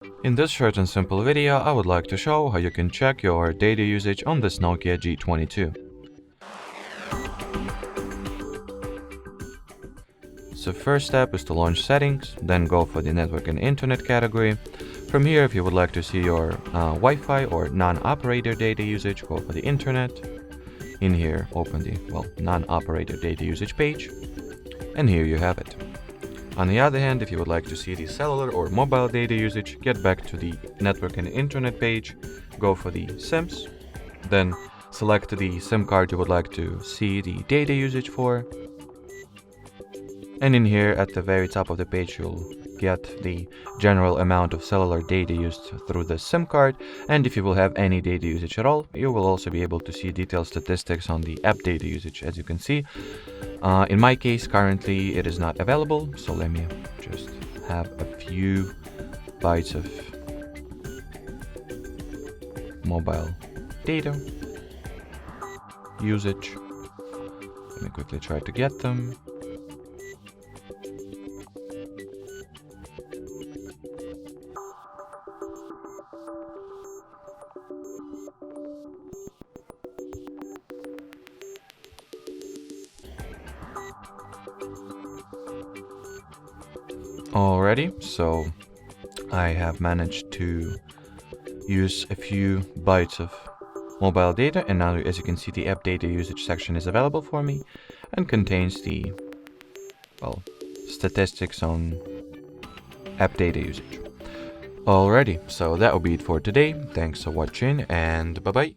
In this short and simple video, I would like to show how you can check your data usage on this Nokia G22. So first step is to launch settings, then go for the network and internet category. From here, if you would like to see your Wi-Fi or non-operator data usage, go for the internet. In here, open the non-operator data usage page, and here you have it. On the other hand, if you would like to see the cellular or mobile data usage, get back to the network and internet page, go for the SIMs, then select the SIM card you would like to see the data usage for. And in here at the very top of the page, you'll get the general amount of cellular data used through the SIM card. And if you will have any data usage at all, you will also be able to see detailed statistics on the app data usage. As you can see, in my case, currently it is not available. So let me just have a few bytes of mobile data usage. Let me quickly try to get them. Alrighty, so I have managed to use a few bytes of mobile data, and now as you can see, the app data usage section is available for me and contains the statistics on app data usage. Alrighty, so that will be it for today. Thanks for watching, and bye bye.